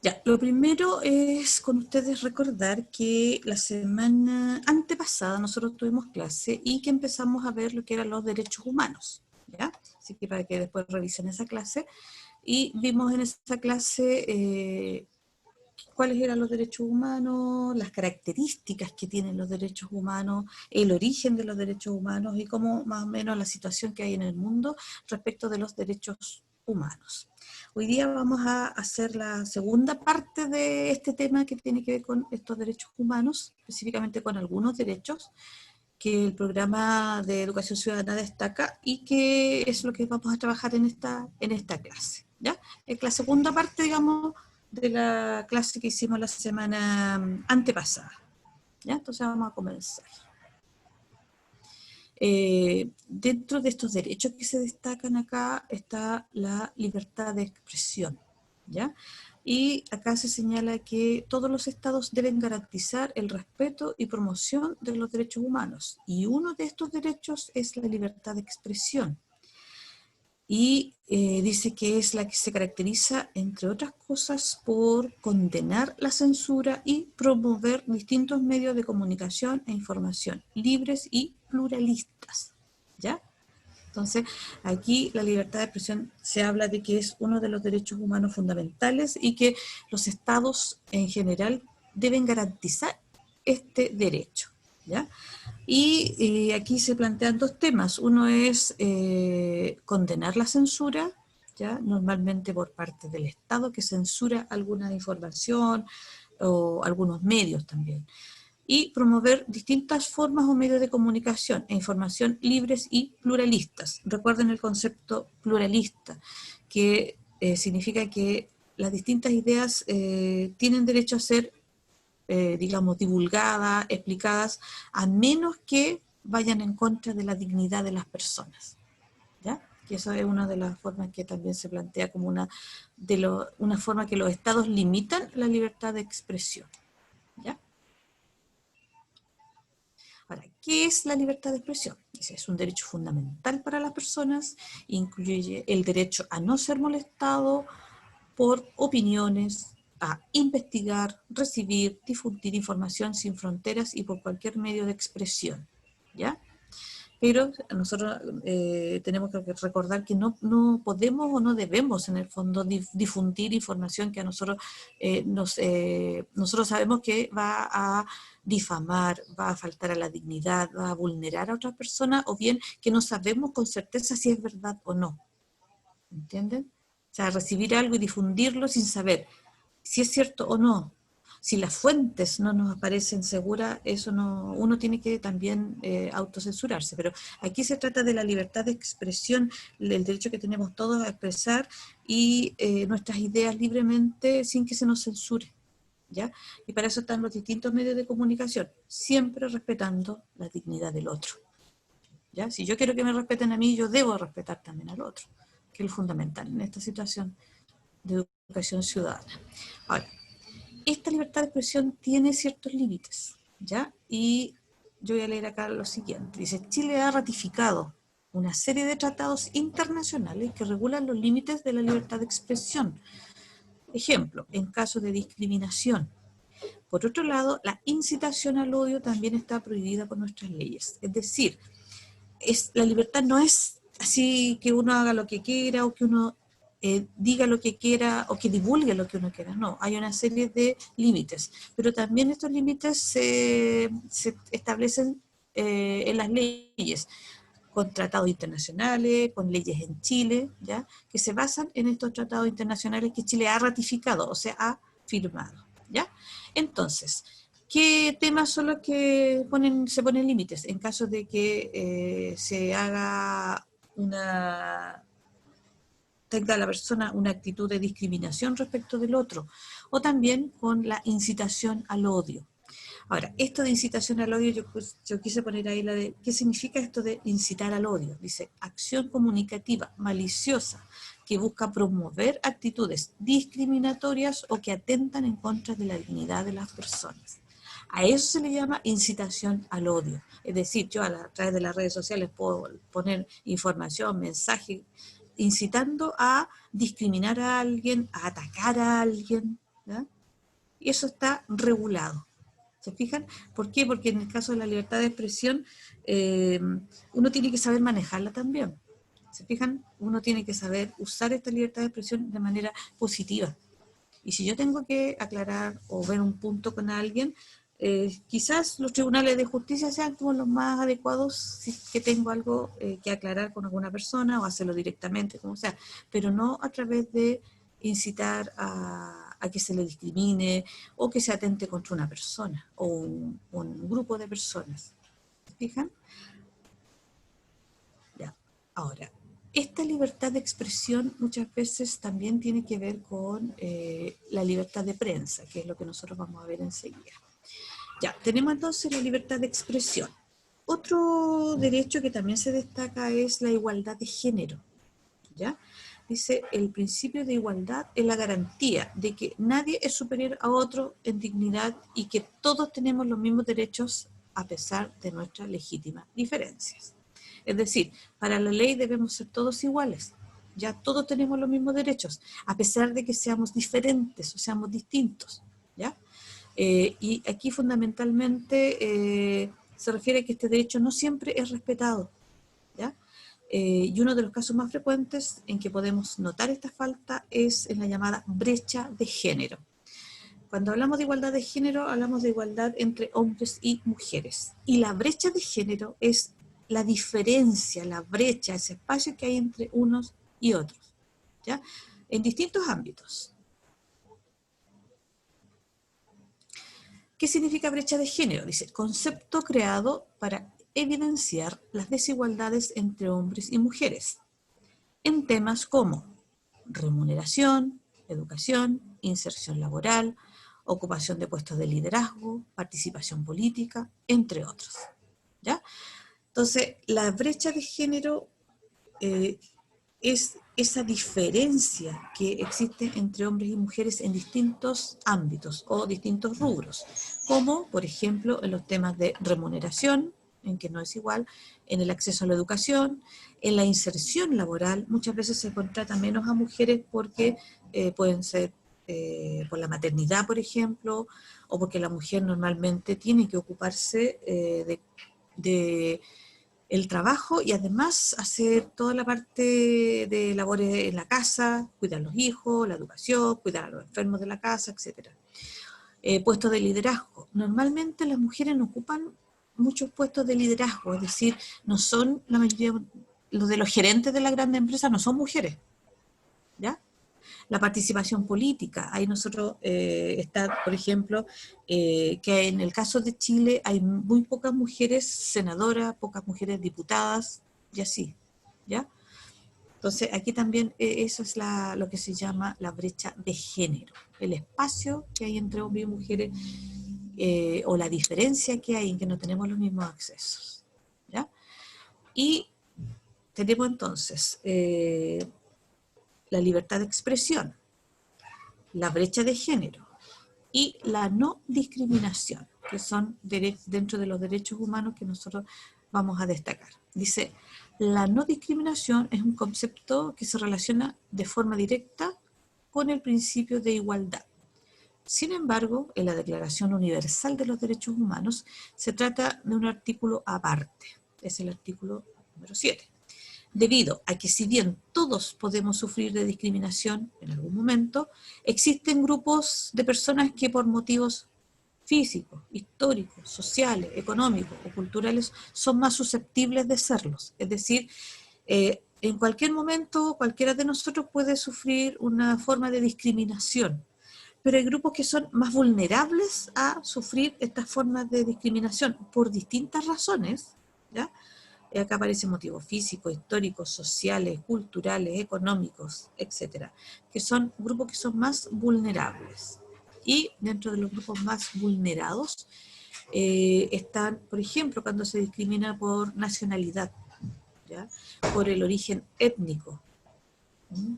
Ya, lo primero es con ustedes recordar que la semana antepasada nosotros tuvimos clase y que empezamos a ver lo que eran los derechos humanos, ¿ya? Así que para que después revisen esa clase. Y vimos en esa clase cuáles eran los derechos humanos, las características que tienen los derechos humanos, el origen de los derechos humanos y cómo más o menos la situación que hay en el mundo respecto de los derechos humanos. Hoy día vamos a hacer la segunda parte de este tema que tiene que ver con estos derechos humanos, específicamente con algunos derechos que el programa de educación ciudadana destaca y que es lo que vamos a trabajar en esta clase, ¿ya? Es la segunda parte, digamos, de la clase que hicimos la semana antepasada, ¿ya? Entonces vamos a comenzar. Dentro de estos derechos que se destacan acá está la libertad de expresión, ¿ya? Y acá se señala que todos los estados deben garantizar el respeto y promoción de los derechos humanos, y uno de estos derechos es la libertad de expresión. Y dice que es la que se caracteriza, entre otras cosas, por condenar la censura y promover distintos medios de comunicación e información libres y pluralistas, ¿ya? Entonces, aquí la libertad de expresión se habla de que es uno de los derechos humanos fundamentales y que los estados en general deben garantizar este derecho, ¿ya? Y aquí se plantean dos temas. Uno es condenar la censura, ¿ya? Normalmente por parte del Estado, que censura alguna información o algunos medios también. Y promover distintas formas o medios de comunicación e información libres y pluralistas. Recuerden el concepto pluralista, que significa que las distintas ideas tienen derecho a ser digamos, divulgadas, explicadas, a menos que vayan en contra de la dignidad de las personas, ¿ya? Que eso es una de las formas que también se plantea como una forma que los estados limitan la libertad de expresión, ¿ya? Ahora, ¿qué es la libertad de expresión? Es un derecho fundamental para las personas, incluye el derecho a no ser molestado por opiniones, a investigar, recibir, difundir información sin fronteras y por cualquier medio de expresión, ¿ya? Pero nosotros tenemos que recordar que no podemos o no debemos en el fondo difundir información que a nosotros nosotros sabemos que va a difamar, va a faltar a la dignidad, va a vulnerar a otras personas, o bien que no sabemos con certeza si es verdad o no, ¿entienden? O sea, recibir algo y difundirlo sin saber si es cierto o no. Si las fuentes no nos aparecen seguras, eso no, uno tiene que también autocensurarse. Pero aquí se trata de la libertad de expresión, el derecho que tenemos todos a expresar y nuestras ideas libremente sin que se nos censure, ¿ya? Y para eso están los distintos medios de comunicación, siempre respetando la dignidad del otro, ¿ya? Si yo quiero que me respeten a mí, yo debo respetar también al otro, que es lo fundamental en esta situación de educación ciudadana. Ahora, esta libertad de expresión tiene ciertos límites, ¿ya? Y yo voy a leer acá lo siguiente. Dice, Chile ha ratificado una serie de tratados internacionales que regulan los límites de la libertad de expresión. Ejemplo, en caso de discriminación. Por otro lado, la incitación al odio también está prohibida por nuestras leyes. Es decir, la libertad no es así que uno haga lo que quiera o que uno diga lo que quiera o que divulgue lo que uno quiera. No, hay una serie de límites, pero también estos límites se establecen en las leyes, con tratados internacionales, con leyes en Chile, ¿ya? Que se basan en estos tratados internacionales que Chile ha ratificado, o sea, ha firmado, ¿ya? Entonces, ¿qué temas son los que se ponen límites? En caso de que se haga tenga la persona una actitud de discriminación respecto del otro, o también con la incitación al odio. Ahora, esto de incitación al odio, yo quise poner ahí la de, ¿qué significa esto de incitar al odio? Dice, acción comunicativa maliciosa que busca promover actitudes discriminatorias o que atentan en contra de la dignidad de las personas. A eso se le llama incitación al odio. Es decir, yo a través de las redes sociales puedo poner información, mensaje, incitando a discriminar a alguien, a atacar a alguien, ¿ya? Y eso está regulado. ¿Se fijan? ¿Por qué? Porque en el caso de la libertad de expresión, uno tiene que saber manejarla también. ¿Se fijan? Uno tiene que saber usar esta libertad de expresión de manera positiva. Y si yo tengo que aclarar o ver un punto con alguien, quizás los tribunales de justicia sean como los más adecuados si es que tengo algo que aclarar con alguna persona o hacerlo directamente, como sea, pero no a través de incitar a que se le discrimine o que se atente contra una persona o un grupo de personas. ¿Se fijan? Ya. Ahora, esta libertad de expresión muchas veces también tiene que ver con la libertad de prensa, que es lo que nosotros vamos a ver enseguida. Ya, tenemos entonces la libertad de expresión. Otro derecho que también se destaca es la igualdad de género, ¿ya? Dice, el principio de igualdad es la garantía de que nadie es superior a otro en dignidad y que todos tenemos los mismos derechos a pesar de nuestras legítimas diferencias. Es decir, para la ley debemos ser todos iguales, ya todos tenemos los mismos derechos, a pesar de que seamos diferentes o seamos distintos, ¿ya? Y aquí fundamentalmente se refiere a que este derecho no siempre es respetado, ¿ya? Y uno de los casos más frecuentes en que podemos notar esta falta es en la llamada brecha de género. Cuando hablamos de igualdad de género, hablamos de igualdad entre hombres y mujeres. Y la brecha de género es la diferencia, la brecha, ese espacio que hay entre unos y otros, ¿ya? En distintos ámbitos. ¿Qué significa brecha de género? Dice, concepto creado para evidenciar las desigualdades entre hombres y mujeres en temas como remuneración, educación, inserción laboral, ocupación de puestos de liderazgo, participación política, entre otros, ¿ya? Entonces, la brecha de género es esa diferencia que existe entre hombres y mujeres en distintos ámbitos o distintos rubros, como por ejemplo en los temas de remuneración, en que no es igual, en el acceso a la educación, en la inserción laboral. Muchas veces se contrata menos a mujeres porque pueden ser por la maternidad, por ejemplo, o porque la mujer normalmente tiene que ocuparse de el trabajo y además hacer toda la parte de labores en la casa, cuidar a los hijos, la educación, cuidar a los enfermos de la casa, etc. Puestos de liderazgo. Normalmente las mujeres no ocupan muchos puestos de liderazgo, es decir, no son la mayoría, los de los gerentes de la grandes empresas no son mujeres, ¿ya? La participación política, ahí nosotros está, por ejemplo, que en el caso de Chile hay muy pocas mujeres senadoras, pocas mujeres diputadas, y así, ¿ya? Entonces, aquí también eso es lo que se llama la brecha de género, el espacio que hay entre hombres y mujeres, o la diferencia que hay en que no tenemos los mismos accesos, ¿ya? Y tenemos entonces la libertad de expresión, la brecha de género y la no discriminación, que son dentro de los derechos humanos que nosotros vamos a destacar. Dice, la no discriminación es un concepto que se relaciona de forma directa con el principio de igualdad. Sin embargo, en la Declaración Universal de los Derechos Humanos se trata de un artículo aparte, es el artículo número 7. Debido a que si bien todos podemos sufrir de discriminación en algún momento, existen grupos de personas que por motivos físicos, históricos, sociales, económicos o culturales son más susceptibles de serlos. Es decir, en cualquier momento cualquiera de nosotros puede sufrir una forma de discriminación, pero hay grupos que son más vulnerables a sufrir estas formas de discriminación por distintas razones, ¿ya? Acá aparecen motivos físicos, históricos, sociales, culturales, económicos, etcétera, que son grupos que son más vulnerables. Y dentro de los grupos más vulnerados están, por ejemplo, cuando se discrimina por nacionalidad, ¿ya? Por el origen étnico.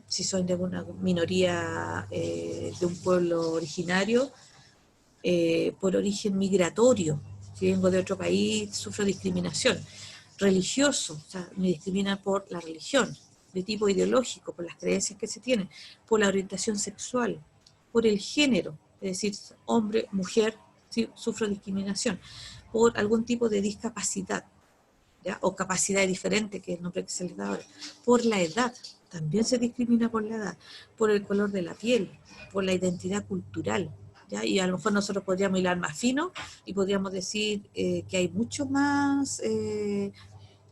Si soy de una minoría de un pueblo originario, por origen migratorio, si vengo de otro país, sufro discriminación. Religioso, o sea, me discriminan por la religión, de tipo ideológico, por las creencias que se tienen, por la orientación sexual, por el género, es decir, hombre, mujer, ¿sí? Sufro discriminación por algún tipo de discapacidad, ¿ya? O capacidad diferente, que es el nombre que se les da ahora, por la edad, también se discrimina por la edad, por el color de la piel, por la identidad cultural, ¿ya? Y a lo mejor nosotros podríamos hilar más fino y podríamos decir que hay mucho más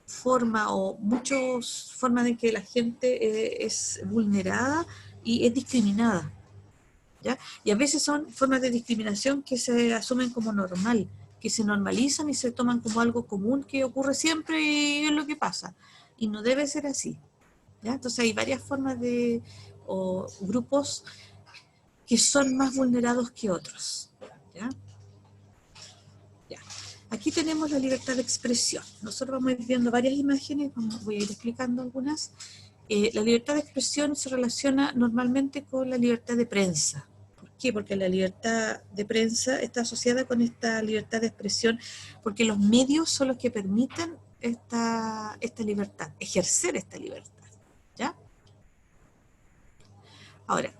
forma o muchas formas de que la gente es vulnerada y es discriminada, ¿ya? Y a veces son formas de discriminación que se asumen como normal, que se normalizan y se toman como algo común que ocurre siempre y es lo que pasa. Y no debe ser así, ¿ya? Entonces hay varias formas de, o grupos que son más vulnerados que otros, ¿ya? Ya. Aquí tenemos la libertad de expresión. Nosotros vamos a ir viendo varias imágenes, voy a ir explicando algunas. La libertad de expresión se relaciona normalmente con la libertad de prensa. ¿Por qué? Porque la libertad de prensa está asociada con esta libertad de expresión, porque los medios son los que permiten esta libertad, ejercer esta libertad, ¿ya? Ahora,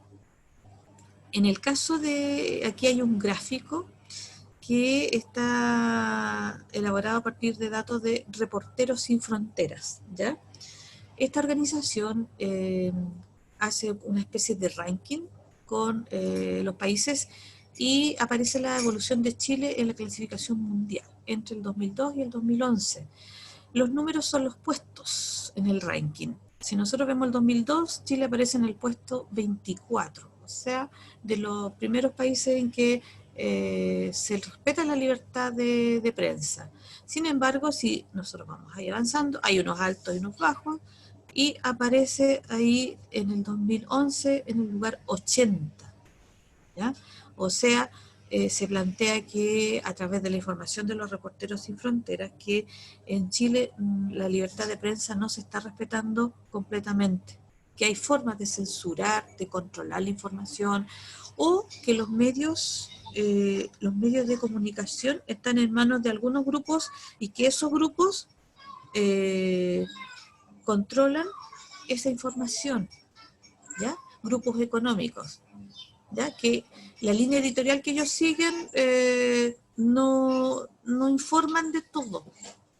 en el caso de, aquí hay un gráfico que está elaborado a partir de datos de Reporteros Sin Fronteras, ¿ya? Esta organización hace una especie de ranking con los países y aparece la evolución de Chile en la clasificación mundial entre el 2002 y el 2011. Los números son los puestos en el ranking. Si nosotros vemos el 2002, Chile aparece en el puesto 24, o sea, de los primeros países en que se respeta la libertad de prensa. Sin embargo, si nosotros vamos ahí avanzando, hay unos altos y unos bajos, y aparece ahí en el 2011 en el lugar 80, ¿ya? O sea, se plantea que a través de la información de los Reporteros Sin Fronteras, que en Chile la libertad de prensa no se está respetando completamente, que hay formas de censurar, de controlar la información, o que los medios de comunicación están en manos de algunos grupos y que esos grupos controlan esa información, ¿ya? Grupos económicos, ¿ya? Que la línea editorial que ellos siguen no informan de todo,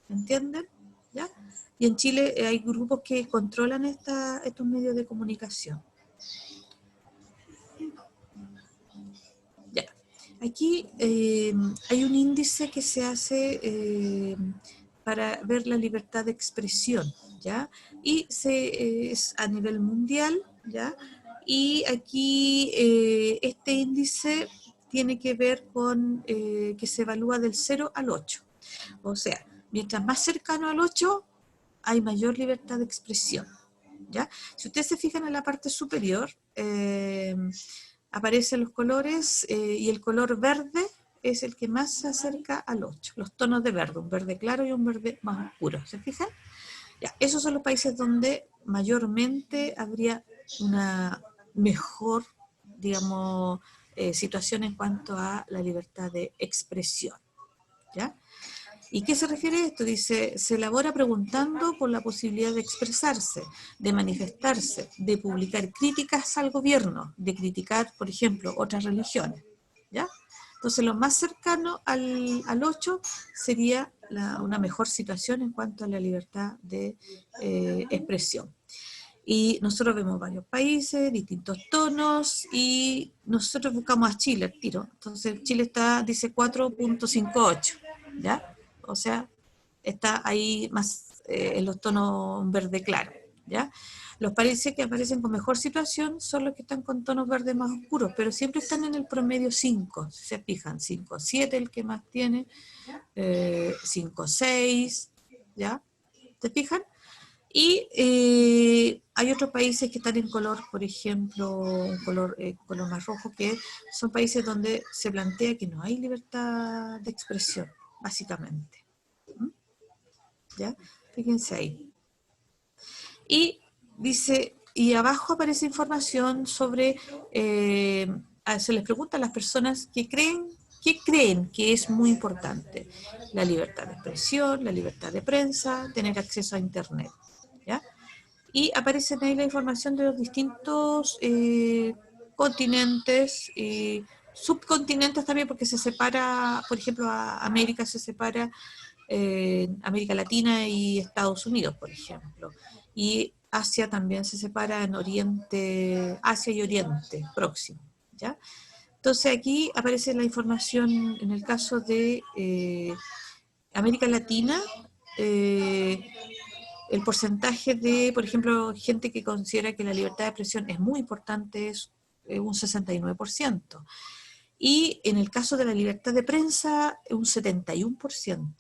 ¿entienden? ¿Ya? Y en Chile hay grupos que controlan estos medios de comunicación. Ya. Aquí hay un índice que se hace para ver la libertad de expresión, ¿ya? Y es a nivel mundial, ¿ya? Y aquí este índice tiene que ver con que se evalúa del 0 al 8. O sea, mientras más cercano al 8, hay mayor libertad de expresión, ¿ya? Si ustedes se fijan en la parte superior, aparecen los colores y el color verde es el que más se acerca al 8. Los tonos de verde, un verde claro y un verde más oscuro. ¿Se fijan? Ya, esos son los países donde mayormente habría una mejor, digamos, situación en cuanto a la libertad de expresión, ¿ya? ¿Y qué se refiere a esto? Dice, se elabora preguntando por la posibilidad de expresarse, de manifestarse, de publicar críticas al gobierno, de criticar, por ejemplo, otras religiones, ¿ya? Entonces, lo más cercano al 8 sería una mejor situación en cuanto a la libertad de expresión. Y nosotros vemos varios países, distintos tonos, y nosotros buscamos a Chile, al tiro. Entonces, Chile dice 4.58, ¿ya? O sea, está ahí más en los tonos verde claro, ¿ya? Los países que aparecen con mejor situación son los que están con tonos verdes más oscuros, pero siempre están en el promedio 5, si se fijan, 5, 7 el que más tiene, 5, 6, ¿ya? ¿Te fijan? Y hay otros países que están en color, por ejemplo, un color más rojo, que son países donde se plantea que no hay libertad de expresión, básicamente. ¿Ya? Fíjense ahí. Y dice, y abajo aparece información sobre, se les pregunta a las personas qué creen que es muy importante. La libertad de expresión, la libertad de prensa, tener acceso a Internet, ¿ya? Y aparecen ahí la información de los distintos continentes subcontinentes también, porque se separa, por ejemplo, a América se separa América Latina y Estados Unidos, por ejemplo. Y Asia también se separa en Oriente, Asia y Oriente Próximo, ¿ya? Entonces aquí aparece la información en el caso de América Latina, el porcentaje de, por ejemplo, gente que considera que la libertad de expresión es muy importante es un 69%. Y en el caso de la libertad de prensa, un 71%.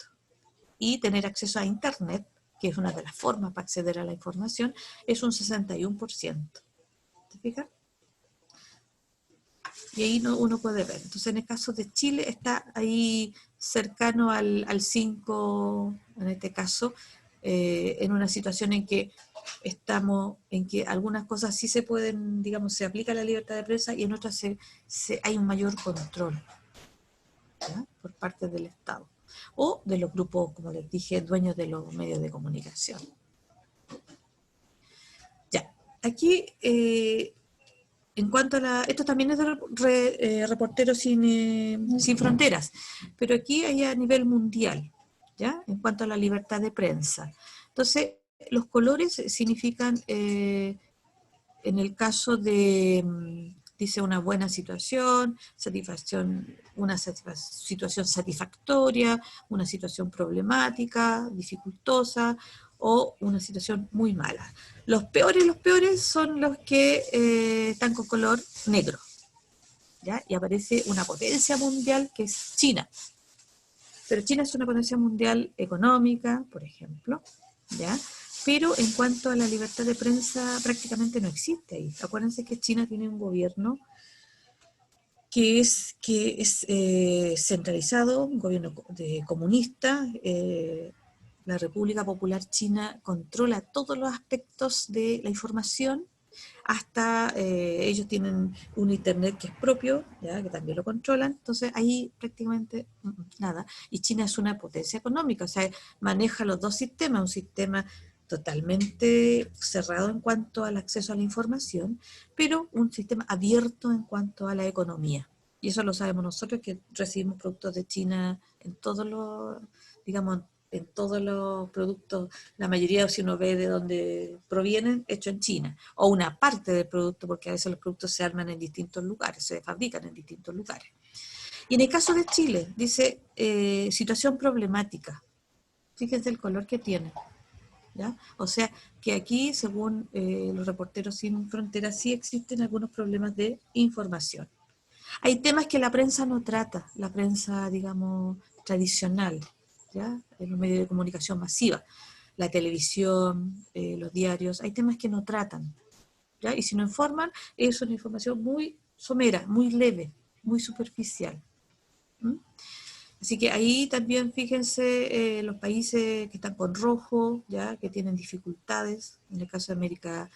Y tener acceso a Internet, que es una de las formas para acceder a la información, es un 61%. ¿Te fijas? Y ahí uno puede ver. Entonces, en el caso de Chile, está ahí cercano al 5, en este caso, en una situación en que estamos, en que algunas cosas sí se pueden, digamos, se aplica la libertad de prensa y en otras hay un mayor control, ¿ya? Por parte del Estado. O de los grupos, como les dije, dueños de los medios de comunicación. Ya, aquí... en cuanto a esto también es de Reporteros sin Fronteras, pero aquí hay a nivel mundial, ¿ya? En cuanto a la libertad de prensa. Entonces, los colores significan, en el caso de, dice, una buena situación, una situación satisfactoria, una situación problemática, dificultosa, o una situación muy mala. Los peores son los que están con color negro, ¿ya? Y aparece una potencia mundial que es China. Pero China es una potencia mundial económica, por ejemplo, ¿ya? Pero en cuanto a la libertad de prensa, prácticamente no existe ahí. Acuérdense que China tiene un gobierno que es centralizado, un gobierno comunista. La República Popular China controla todos los aspectos de la información, hasta ellos tienen un internet que es propio, ¿ya? Que también lo controlan, entonces ahí prácticamente nada. Y China es una potencia económica, o sea, maneja los dos sistemas, un sistema totalmente cerrado en cuanto al acceso a la información, pero un sistema abierto en cuanto a la economía. Y eso lo sabemos nosotros, que recibimos productos de China en todos los, digamos, en todos los productos, la mayoría, si uno ve de dónde provienen, hecho en China, o una parte del producto, porque a veces los productos se arman en distintos lugares, se fabrican en distintos lugares. Y en el caso de Chile, dice situación problemática. Fíjense el color que tiene, ¿ya? O sea, que aquí, según los Reporteros sin Fronteras, sí existen algunos problemas de información. Hay temas que la prensa no trata, la prensa, digamos, tradicional, ¿ya? En los medios de comunicación masiva, la televisión, los diarios, hay temas que no tratan, ¿ya? Y si no informan, es una información muy somera, muy leve, muy superficial. ¿Mm? Así que ahí también fíjense los países que están con rojo, ¿ya? Que tienen dificultades. En el caso de América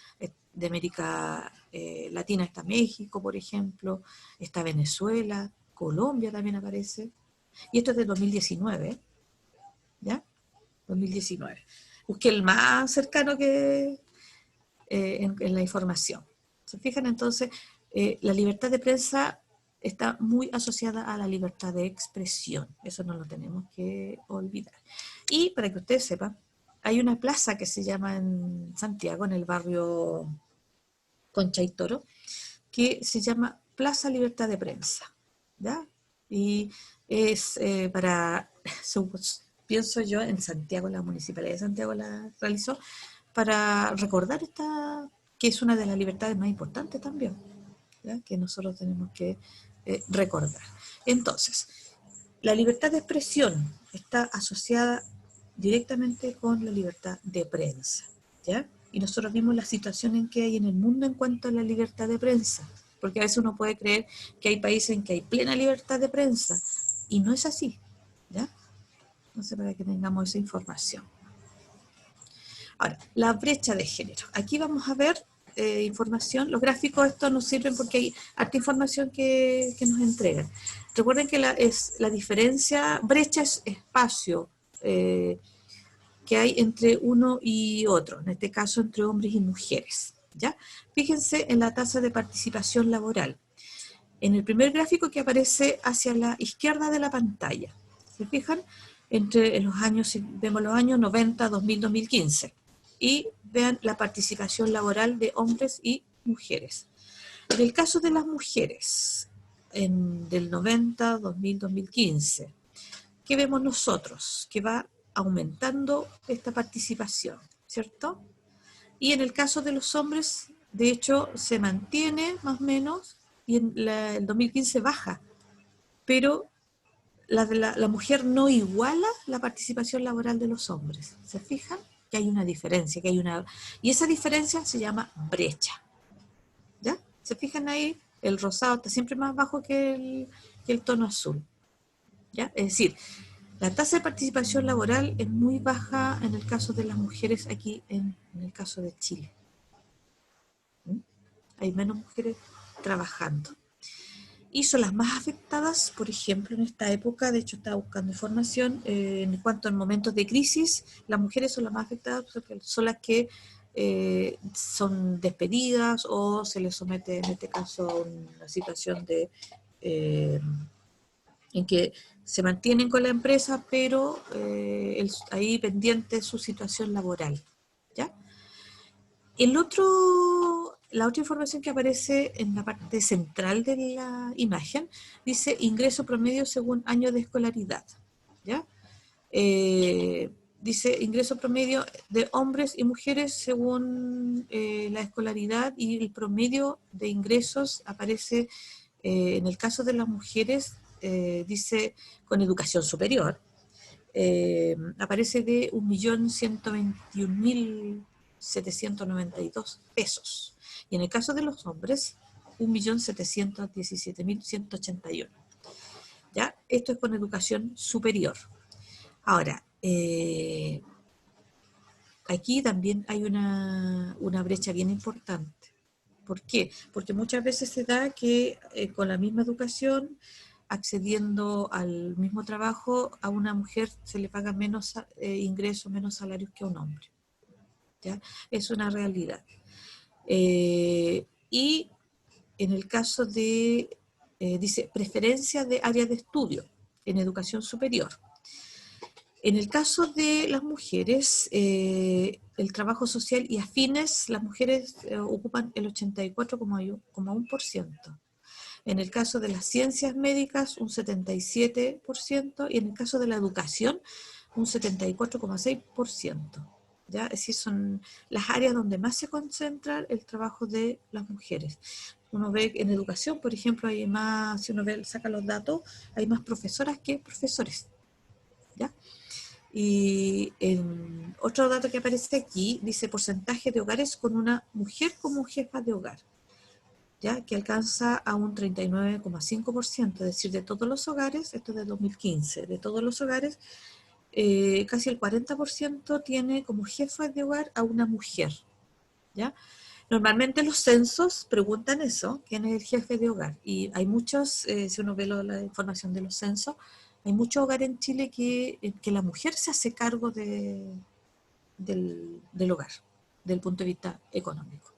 Latina está México, por ejemplo, está Venezuela, Colombia también aparece. Y esto es de 2019, ¿ya? 2019. Busqué el más cercano que en la información. ¿Se fijan? Entonces, la libertad de prensa está muy asociada a la libertad de expresión. Eso no lo tenemos que olvidar. Y para que ustedes sepan, hay una plaza que se llama en Santiago, en el barrio Concha y Toro, que se llama Plaza Libertad de Prensa, ¿ya? Y es pienso yo, en Santiago, la Municipalidad de Santiago la realizó, para recordar que es una de las libertades más importantes también, ¿ya? Que nosotros tenemos que recordar. Entonces, la libertad de expresión está asociada directamente con la libertad de prensa, ¿ya? Y nosotros vimos la situación en que hay en el mundo en cuanto a la libertad de prensa, porque a veces uno puede creer que hay países en que hay plena libertad de prensa, y no es así, ¿ya? Entonces, para que tengamos esa información. Ahora, la brecha de género. Aquí vamos a ver información. Los gráficos estos nos sirven porque hay harta información que nos entregan. Recuerden que la diferencia, brecha es espacio que hay entre uno y otro, en este caso entre hombres y mujeres, ¿ya? Fíjense en la tasa de participación laboral. En el primer gráfico que aparece hacia la izquierda de la pantalla, ¿se fijan? Entre los años, vemos los años 90, 2000, 2015. Y vean la participación laboral de hombres y mujeres. En el caso de las mujeres, del 90, 2000, 2015, ¿qué vemos nosotros? Que va aumentando esta participación, ¿cierto? Y en el caso de los hombres, de hecho, se mantiene más o menos, y en el 2015 baja, pero la mujer no iguala la participación laboral de los hombres. ¿Se fijan? Que hay una diferencia, y esa diferencia se llama brecha. ¿Ya? ¿Se fijan ahí? El rosado está siempre más bajo que el tono azul. ¿Ya? Es decir, la tasa de participación laboral es muy baja en el caso de las mujeres aquí en el caso de Chile. Hay menos mujeres trabajando. Y son las más afectadas, por ejemplo, en esta época. De hecho, estaba buscando información en cuanto a momentos de crisis. Las mujeres son las más afectadas porque son las que son despedidas o se les somete, en este caso, a una situación de en que se mantienen con la empresa, pero ahí pendiente su situación laboral. ¿Ya? La otra información que aparece en la parte central de la imagen dice ingreso promedio según año de escolaridad. ¿Ya? Dice ingreso promedio de hombres y mujeres según la escolaridad, y el promedio de ingresos aparece en el caso de las mujeres, dice con educación superior, aparece de 1.121.792 pesos. Y en el caso de los hombres, 1.717.181. ¿Ya? Esto es con educación superior. Ahora, aquí también hay una brecha bien importante. ¿Por qué? Porque muchas veces se da que con la misma educación, accediendo al mismo trabajo, a una mujer se le paga menos ingresos, menos salarios que a un hombre. ¿Ya? Es una realidad. Y en el caso de, dice, preferencia de área de estudio en educación superior. En el caso de las mujeres, el trabajo social y afines, las mujeres ocupan el 84,1%. En el caso de las ciencias médicas, un 77%, y en el caso de la educación, un 74,6%. ¿Ya? Es decir, son las áreas donde más se concentra el trabajo de las mujeres. Uno ve en educación, por ejemplo, hay más, si uno saca los datos, hay más profesoras que profesores. ¿Ya? Y otro dato que aparece aquí dice porcentaje de hogares con una mujer como jefa de hogar, ¿ya? Que alcanza a un 39,5%, es decir, de todos los hogares, esto es de 2015, de todos los hogares, casi el 40% tiene como jefa de hogar a una mujer. ¿Ya? Normalmente los censos preguntan eso, quién es el jefe de hogar, y hay muchos, si uno ve la información de los censos, hay muchos hogares en Chile que la mujer se hace cargo del hogar, desde el punto de vista económico.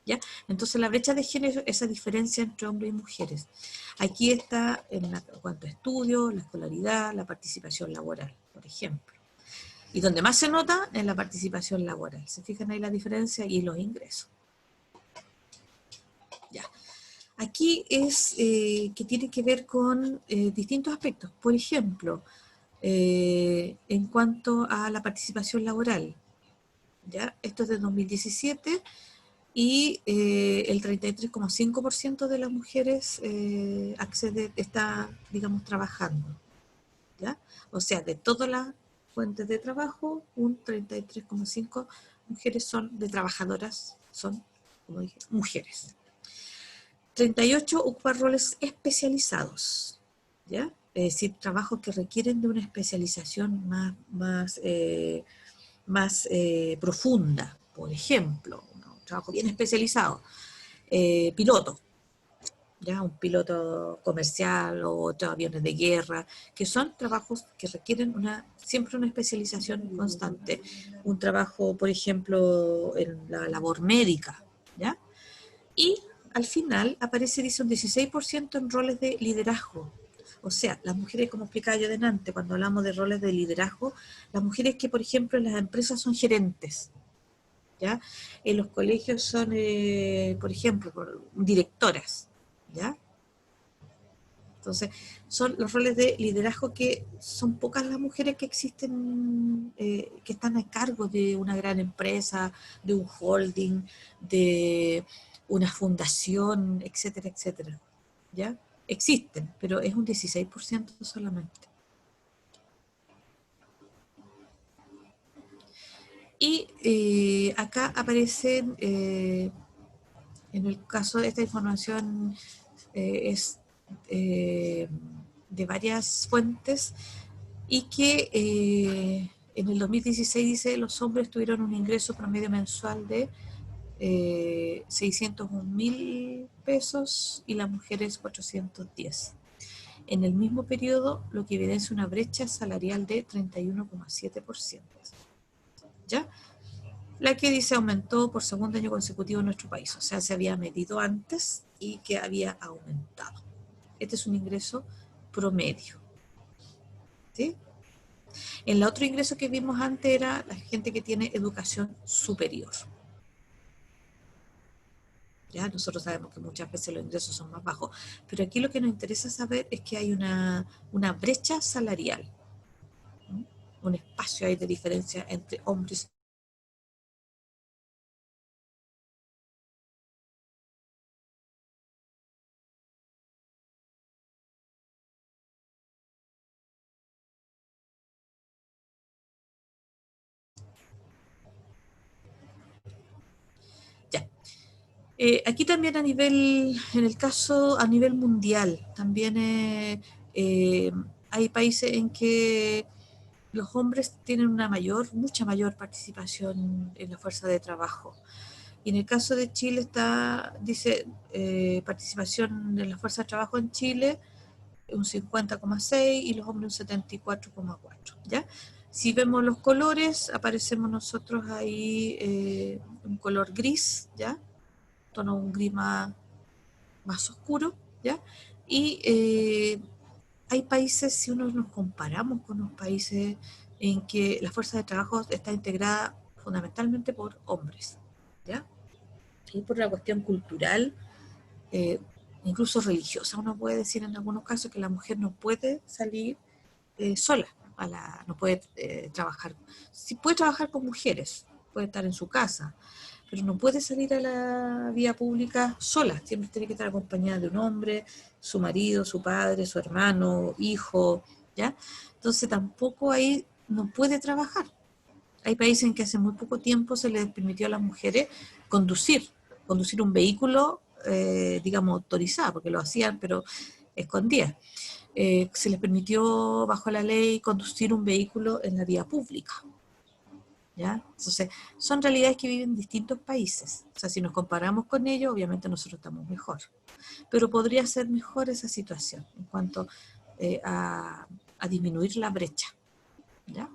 ¿Ya? Entonces la brecha de género, esa diferencia entre hombres y mujeres. Aquí está en cuanto a estudio, la escolaridad, la participación laboral, por ejemplo. Y donde más se nota es la participación laboral. ¿Se fijan ahí la diferencia? Y los ingresos. Ya. Aquí es que tiene que ver con distintos aspectos. Por ejemplo, en cuanto a la participación laboral. ¿Ya? Esto es de 2017 y el 33,5% de las mujeres está, digamos, trabajando. ¿Ya? O sea, de todas las fuentes de trabajo, un 33,5% mujeres son de trabajadoras, son, como dije, mujeres. 38 ocupan roles especializados, ¿ya? Es decir, trabajos que requieren de una especialización más profunda. Por ejemplo, un trabajo bien especializado, piloto, ¿ya? Un piloto comercial o otros aviones de guerra, que son trabajos que requieren siempre una especialización constante. Un trabajo, por ejemplo, en la labor médica, ¿ya? Y al final aparece, dice, un 16% en roles de liderazgo. O sea, las mujeres, como explicaba yo delante, cuando hablamos de roles de liderazgo, las mujeres que, por ejemplo, en las empresas son gerentes, ¿ya? En los colegios son, por ejemplo, directoras, ¿ya? Entonces, son los roles de liderazgo que son pocas las mujeres que existen, que están a cargo de una gran empresa, de un holding, de una fundación, etcétera, etcétera. ¿Ya? Existen, pero es un 16% solamente. Y acá aparecen, en el caso de esta información, es eh, de varias fuentes, y que en el 2016 dice los hombres tuvieron un ingreso promedio mensual de 601.000 pesos y las mujeres 410. En el mismo periodo, lo que evidencia una brecha salarial de 31,7%. ¿Ya? La que dice aumentó por segundo año consecutivo en nuestro país, o sea, se había medido antes y que había aumentado. Este es un ingreso promedio. ¿Sí? El otro ingreso que vimos antes era la gente que tiene educación superior. ¿Ya? Nosotros sabemos que muchas veces los ingresos son más bajos, pero aquí lo que nos interesa saber es que hay una brecha salarial, ¿no? Un espacio ahí de diferencia entre hombres. Ya. Aquí también a nivel, en el caso a nivel mundial, también eh, hay países en que los hombres tienen una mucha mayor participación en la fuerza de trabajo. Y en el caso de Chile está, dice, participación en la fuerza de trabajo en Chile, un 50,6 y los hombres un 74,4, ¿ya? Si vemos los colores, aparecemos nosotros ahí un color gris, ¿ya? Tono un gris más oscuro, ¿ya? Y hay países, si uno nos comparamos con los países en que la fuerza de trabajo está integrada fundamentalmente por hombres, ¿ya? Y por la cuestión cultural, eh, incluso religiosa, uno puede decir en algunos casos que la mujer no puede salir sola, no puede trabajar. Sí puede trabajar con mujeres, puede estar en su casa, pero no puede salir a la vía pública sola, siempre tiene que estar acompañada de un hombre, su marido, su padre, su hermano, hijo, ¿ya? Entonces tampoco ahí no puede trabajar. Hay países en que hace muy poco tiempo se les permitió a las mujeres conducir un vehículo, digamos, autorizado, porque lo hacían, pero escondidas. Se les permitió, bajo la ley, conducir un vehículo en la vía pública. ¿Ya? Entonces, son realidades que viven en distintos países. O sea, si nos comparamos con ellos, obviamente nosotros estamos mejor. Pero podría ser mejor esa situación en cuanto a disminuir la brecha. ¿Ya?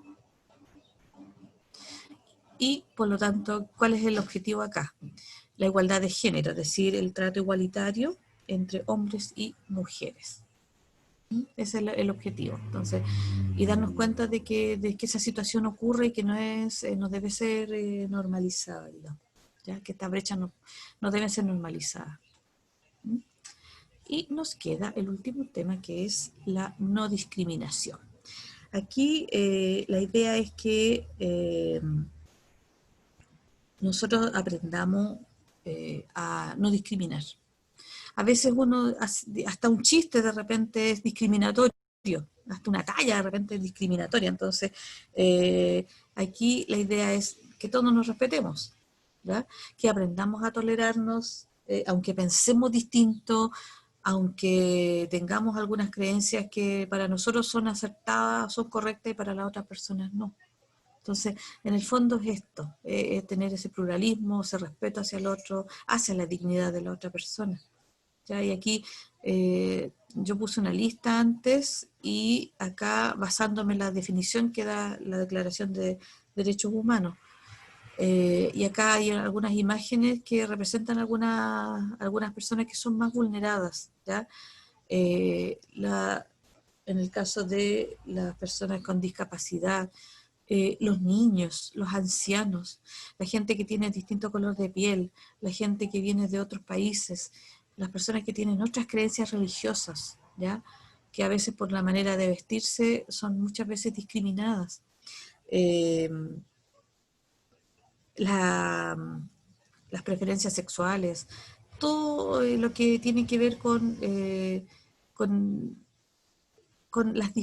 Y, por lo tanto, ¿cuál es el objetivo acá? La igualdad de género, es decir, el trato igualitario entre hombres y mujeres. Ese es el objetivo. Entonces, y darnos cuenta de que esa situación ocurre y que no debe ser normalizada, digamos. ¿Ya? Que esta brecha no debe ser normalizada. ¿Mm? Y nos queda el último tema, que es la no discriminación. Aquí la idea es que nosotros aprendamos a no discriminar. A veces hasta un chiste de repente es discriminatorio, hasta una talla de repente es discriminatoria. Entonces, aquí la idea es que todos nos respetemos, ¿verdad? Que aprendamos a tolerarnos, aunque pensemos distinto, aunque tengamos algunas creencias que para nosotros son acertadas, son correctas y para las otras personas no. Entonces, en el fondo es esto, tener ese pluralismo, ese respeto hacia el otro, hacia la dignidad de la otra persona. ¿Ya? Y aquí yo puse una lista antes y acá basándome en la definición que da la Declaración de Derechos Humanos. Y acá hay algunas imágenes que representan algunas personas que son más vulneradas, ¿ya? En el caso de las personas con discapacidad, los niños, los ancianos, la gente que tiene distinto color de piel, la gente que viene de otros países, las personas que tienen otras creencias religiosas, ¿ya? Que a veces por la manera de vestirse son muchas veces discriminadas. Eh, la, las preferencias sexuales, todo lo que tiene que ver con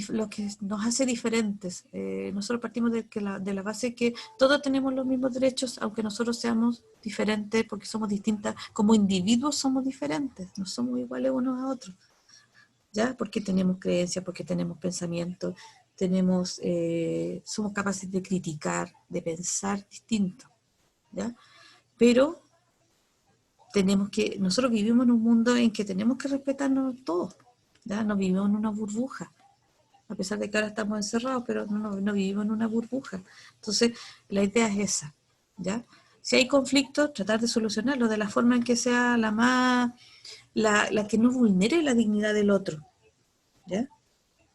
lo que nos hace diferentes. Nosotros partimos de la base que todos tenemos los mismos derechos, aunque nosotros seamos diferentes, porque somos distintas, como individuos somos diferentes, no somos iguales unos a otros, ¿ya? Porque tenemos creencias, porque tenemos pensamientos, somos capaces de criticar, de pensar distinto, ¿ya? Pero nosotros vivimos en un mundo en que tenemos que respetarnos todos, ¿ya? No vivimos en una burbuja, a pesar de que ahora estamos encerrados, pero no vivimos en una burbuja. Entonces, la idea es esa, ¿ya? Si hay conflictos, tratar de solucionarlo de la forma en que sea la que no vulnere la dignidad del otro, ¿ya?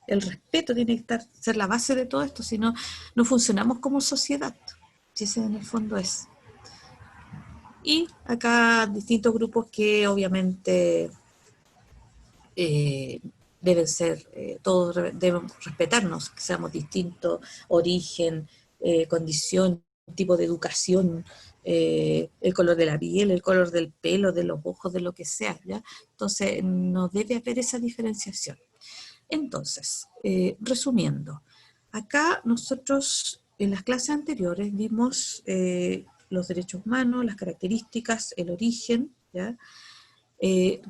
El respeto tiene que ser la base de todo esto, si no, no funcionamos como sociedad, si ese en el fondo es. Y acá distintos grupos que obviamente eh, todos deben respetarnos, que seamos distintos, origen, condición, tipo de educación, el color de la piel, el color del pelo, de los ojos, de lo que sea, ¿ya? Entonces, no debe haber esa diferenciación. Entonces, resumiendo, acá nosotros en las clases anteriores vimos los derechos humanos, las características, el origen, ¿ya?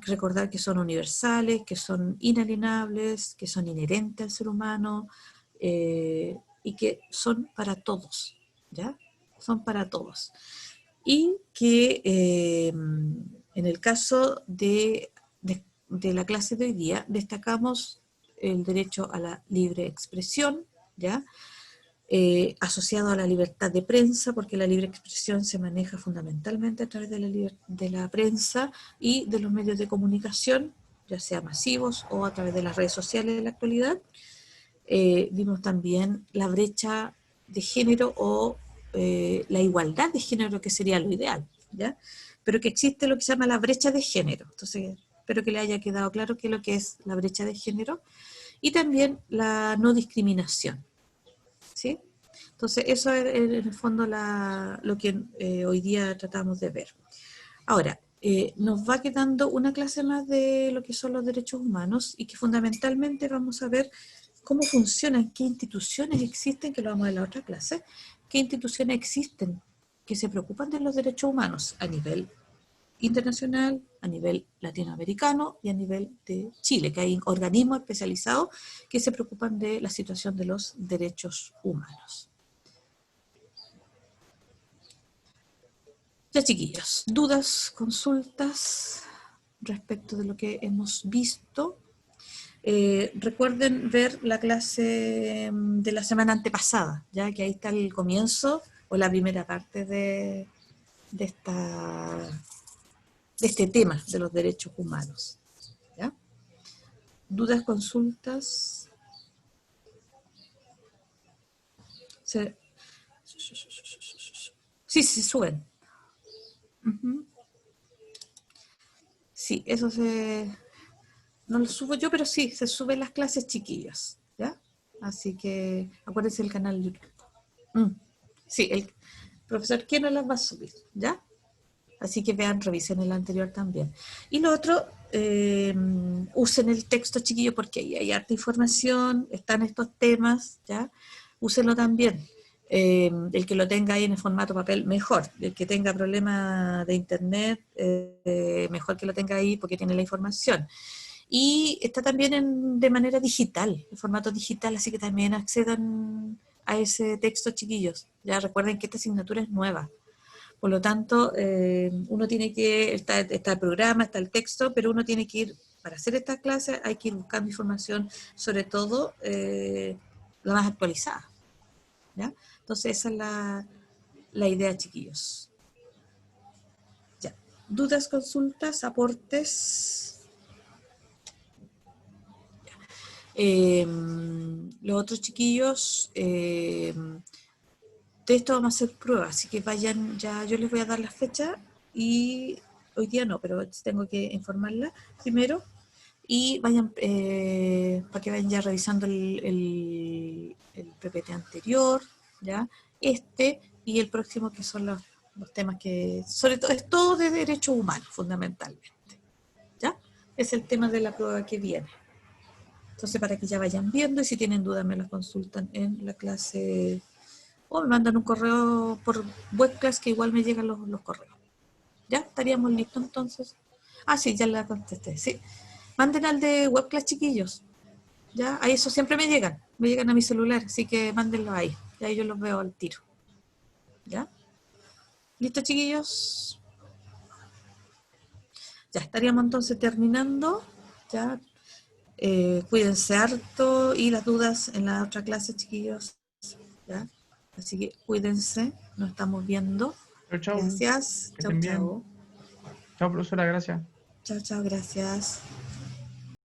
Recordar que son universales, que son inalienables, que son inherentes al ser humano y que son para todos, ¿ya? Son para todos. Y que en el caso de la clase de hoy día destacamos el derecho a la libre expresión, ¿ya? Asociado a la libertad de prensa, porque la libre expresión se maneja fundamentalmente a través de la prensa y de los medios de comunicación, ya sea masivos o a través de las redes sociales de la actualidad. Vimos también la brecha de género o la igualdad de género, que sería lo ideal, ¿ya? Pero que existe lo que se llama la brecha de género. Entonces, espero que le haya quedado claro qué es lo que es la brecha de género. Y también la no discriminación, ¿sí? Entonces, eso es en el fondo lo que hoy día tratamos de ver. Ahora, nos va quedando una clase más de lo que son los derechos humanos y que fundamentalmente vamos a ver cómo funcionan, qué instituciones existen, que lo vamos a ver en la otra clase, qué instituciones existen que se preocupan de los derechos humanos a nivel internacional, a nivel latinoamericano y a nivel de Chile, que hay organismos especializados que se preocupan de la situación de los derechos humanos. Ya, chiquillos, dudas, consultas respecto de lo que hemos visto. Recuerden ver la clase de la semana antepasada, ya que ahí está el comienzo o la primera parte de este tema de los derechos humanos. ¿Ya? ¿Dudas, consultas? Sí, se suben. Sí, eso no lo subo yo, pero sí, se suben las clases chiquillas, ¿ya? Así que acuérdense del canal de YouTube. Sí, el profesor ¿quién no las va a subir? ¿Ya? Así que vean, revisen el anterior también. Y lo otro, usen el texto chiquillo porque ahí hay harta información, están estos temas, ¿ya? Úsenlo también. El que lo tenga ahí en el formato papel, mejor. El que tenga problema de internet, mejor que lo tenga ahí porque tiene la información. Y está también de manera digital, en formato digital, así que también accedan a ese texto, chiquillos. Ya recuerden que esta asignatura es nueva. Por lo tanto, uno tiene que, está el programa, está el texto, pero uno tiene que ir, para hacer estas clases, hay que ir buscando información, sobre todo la más actualizada, ¿ya? Entonces, esa es la idea, chiquillos. Ya. ¿Dudas, consultas, aportes? Los otros chiquillos, de esto vamos a hacer pruebas, así que vayan, ya yo les voy a dar la fecha y hoy día no, pero tengo que informarla primero y vayan, para que vayan ya revisando el PPT anterior, ya, y el próximo, que son los temas que, sobre todo, es todo de derechos humanos, fundamentalmente, ¿ya? Es el tema de la prueba que viene. Entonces, para que ya vayan viendo, y si tienen dudas me las consultan en la clase, o me mandan un correo por webclass, que igual me llegan los correos. ¿Ya? ¿Estaríamos listos entonces? Ah, sí, ya la contesté, sí. Manden al de webclass, chiquillos. ¿Ya? Ahí eso siempre me llegan a mi celular, así que mándenlo ahí. Y ahí yo los veo al tiro. ¿Ya? ¿Listo, chiquillos? Ya estaríamos entonces terminando. ¿Ya? Cuídense harto, y las dudas en la otra clase, chiquillos. ¿Ya? Así que cuídense, nos estamos viendo. Chao, chao. Gracias. Que Chao, estén bien. chao. Chao, profesora, gracias. Chao, chao, gracias.